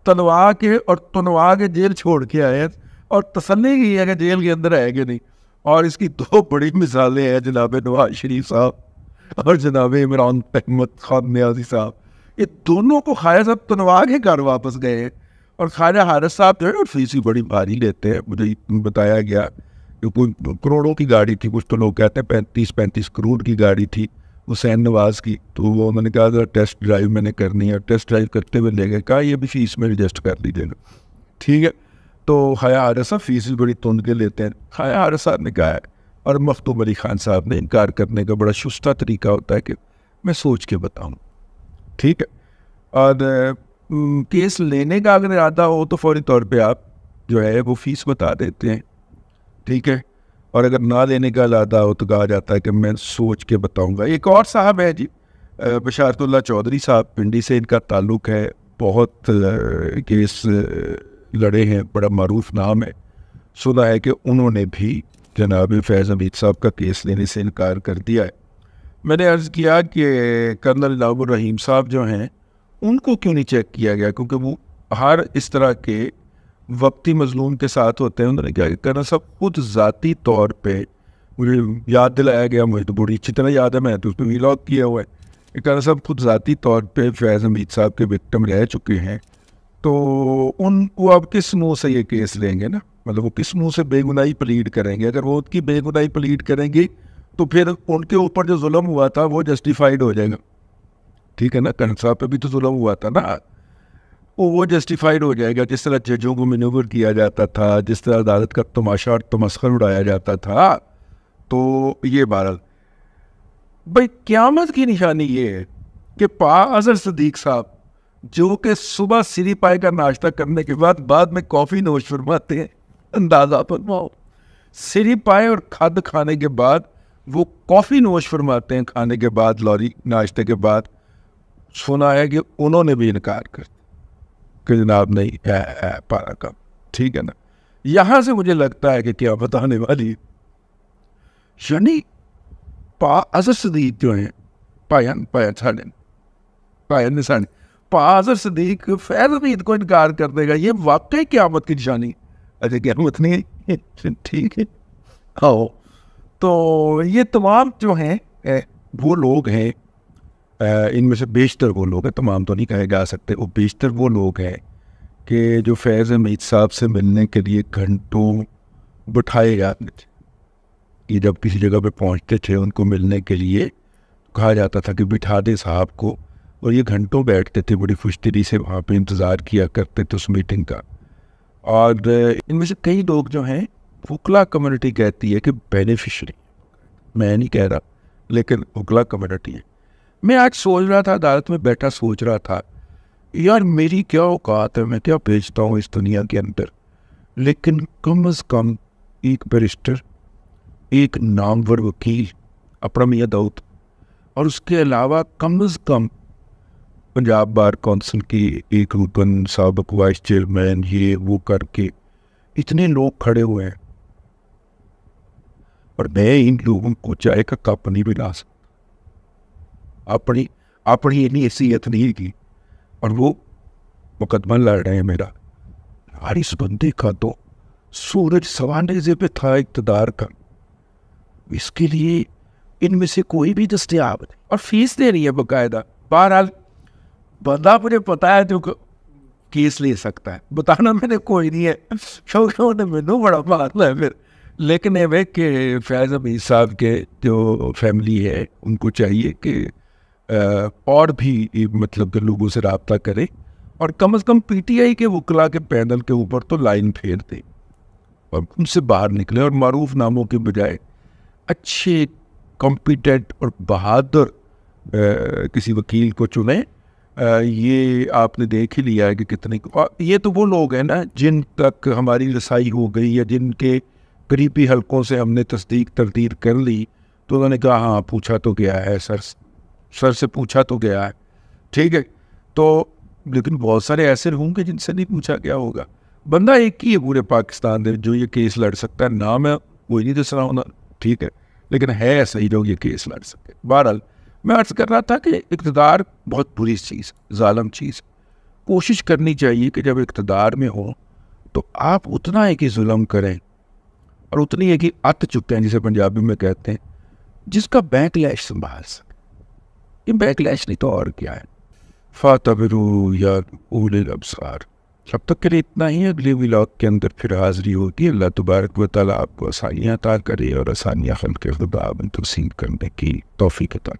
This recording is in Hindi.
तलवा के और तुनवा के जेल छोड़ के आए हैं और तसल्ली की है कि जेल के अंदर है कि नहीं। और इसकी दो बड़ी मिसालें हैं, जनाब नवाज शरीफ साहब और जनाब इमरान अहमद खान न्याजी साहब। ये दोनों को ख्वाजा साहब तुनवा के घर वापस गए हैं और ख्वाजा हारिस साहब जो है फीस भी बड़ी भारी लेते हैं। मुझे बताया गया कि कोई करोड़ों की गाड़ी थी, कुछ तो लोग कहते हैं 35 करोड़ की गाड़ी थी हुसैन नवाज की। तो वो उन्होंने कहा था टेस्ट ड्राइव मैंने करनी है, टेस्ट ड्राइव करते हुए ले गए, कहा ये भी फीस में एडजस्ट कर लीजिएगा, ठीक है। तो ख्वाजा हारिस साहब फीस भी बड़ी तुंद के लेते हैं। ख्वाजा हारिस साहब ने कहा है और मखदूम अली खान साहब ने इनकार करने का बड़ा शुस्ता तरीका होता है कि मैं सोच के बताऊँ, ठीक है। और केस लेने का अगर इरादा हो तो फौरी तौर पे आप जो है वो फीस बता देते हैं, ठीक है। और अगर ना लेने का इरादा हो तो कहा जाता है कि मैं सोच के बताऊंगा। एक और साहब है जी, बशारतुल्लाह चौधरी साहब, पिंडी से इनका ताल्लुक़ है, बहुत केस लड़े हैं, बड़ा मारूफ नाम है। सुना है कि उन्होंने भी जनाब फैज़ हमीद साहब का केस लेने से इनकार कर दिया है। मैंने अर्ज़ किया कि कर्नल इनामुर रहीम साहब जो हैं उनको क्यों नहीं चेक किया गया, क्योंकि वो हर इस तरह के वक्ती मजलूम के साथ होते हैं। उन्होंने क्या करना, सब खुद ज़ाती तौर पे मुझे याद दिलाया गया, मुझे तो बड़ी अच्छी तरह याद है, मैं तो उस पर वीलॉग किया हुआ है। कहना सब खुद ज़ाती तौर पे फैज़ हमीद साहब के विक्टिम रह चुके हैं, तो उनको अब किस मुँह से ये केस लेंगे ना, मतलब वो किस मुँह से बेगुनाही प्लीड करेंगे। अगर वो उनकी बेगुनाही प्लीड करेंगे तो फिर उनके ऊपर जो जुल्म हुआ था वो जस्टिफाइड हो जाएगा, ठीक है ना। कर्नल साहब पे भी तो जुल्म हुआ था ना, वो जस्टिफाइड हो जाएगा। जिस तरह जजों को मैनूवर किया जाता था, जिस तरह अदालत का तमाशा और तमस्खर उड़ाया जाता था, तो ये बहरहाल भाई क़यामत की निशानी ये है कि पा अजहर सदीक साहब जो कि सुबह सिरी पाए का नाश्ता करने के बाद में कॉफ़ी नोश फरमाते हैं, अंदाज़ा फरमाओ, सिरी पाए और खद खाने के बाद वो कॉफ़ी नोश फरमाते हैं खाने के बाद, लॉरी नाश्ते के बाद। सुना है कि उन्होंने भी इनकार कर कि जनाब नहीं है पारा का, ठीक है ना। यहाँ से मुझे लगता है कि क्या बताने वाली, यानी पा अजहर सदीक जो हैं अजहर सदीक फैज़ हमीद को इनकार कर देगा, ये वाकई क़यामत की निशानी। अरे क़यामत नहीं है, ठीक है। आओ, तो ये तमाम जो हैं वो लोग हैं, इनमें से बेशतर वो लोग हैं, तमाम तो नहीं कहे जा सकते, वो बेशतर वो लोग हैं कि जो फैज़ हमीद साहब से मिलने के लिए घंटों बिठाए जाते थे। ये जब किसी जगह पे पहुंचते थे उनको मिलने के लिए कहा जाता था कि बिठा दे साहब को, और ये घंटों बैठते थे, बड़ी खुशदिली से वहाँ पे इंतज़ार किया करते थे उस मीटिंग का। और इनमें से कई लोग जो हैं वकला कम्युनिटी कहती है कि बेनिफिशरी, मैं नहीं कह रहा, लेकिन वकला कम्युनिटी है। मैं आज सोच रहा था, अदालत में बैठा सोच रहा था, यार मेरी क्या औकात है, मैं क्या बेचता हूँ इस दुनिया के अंदर, लेकिन कम अज़ कम एक बैरिस्टर, एक नामवर वकील अपना मियाँ दाऊद, और उसके अलावा कम अज़ कम पंजाब बार कौंसिल की एक रुकन, साबिक वाइस चेयरमैन, ये वो करके इतने लोग खड़े हुए हैं, और मैं इन लोगों को चाय का कप नहीं पिला सकता। अपनी इतनी हैसियत नहीं की, और वो मुकदमा लड़ रहे हैं मेरा। यार इस बंदे का तो सूरज सवानेज़े पे था इक़्तिदार का, इसके लिए इनमें से कोई भी दस्तयाब नहीं, और फीस दे रही है बाकायदा। बहरहाल बंदा मुझे पता है जो केस ले सकता है, बताना मैंने कोई नहीं है, क्योंकि उन्हें मैनू बड़ा मारना है फिर। लेकिन ये कि फैज़ हमीद साहब के जो फैमिली है उनको चाहिए कि और भी मतलब के लोगों से रब्ता करें, और कम से कम PTI के वकला के पैनल के ऊपर तो लाइन फेर दें और उनसे बाहर निकले, और मारूफ नामों के बजाय अच्छे कॉम्पिटेंट और बहादुर किसी वकील को चुनें। ये आपने देख ही लिया है कि कितने, ये तो वो लोग हैं ना जिन तक हमारी रसाई हो गई या जिनके करीबी हलकों से हमने तस्दीक तरदीद कर ली, तो उन्होंने कहा हाँ पूछा तो गया है, सर से पूछा तो गया है, ठीक है। तो लेकिन बहुत सारे ऐसे होंगे जिनसे नहीं पूछा गया होगा। बंदा एक ही है पूरे पाकिस्तान में जो ये केस लड़ सकता है, नाम है कोई नहीं दस रहा होना, ठीक है, लेकिन है ऐसा ही जो ये केस लड़ सके। बहरहाल मैं अर्ज़ कर रहा था कि इक़्तिदार बहुत बुरी चीज़, ज़ालिम चीज़, कोशिश करनी चाहिए कि जब इक़्तिदार में हो तो आप उतना है कि जुल्म करें और उतनी है कि अत चुके हैं, जिसे पंजाबी में कहते हैं, जिसका बैकलैश संभाल सके। ये बैकलैश नहीं तो और क्या है। फातबिरू या उलिल अब्सार। अब तक के लिए इतना ही। अगले व्लॉग के अंदर फिर हाज़िरी होगी। अल्लाह तबारक व तआला आपको आसानियाँ अता करे और आसानियाँ खल्क़ खुदा में तक़सीम करने की तौफ़ीक़ अता करे।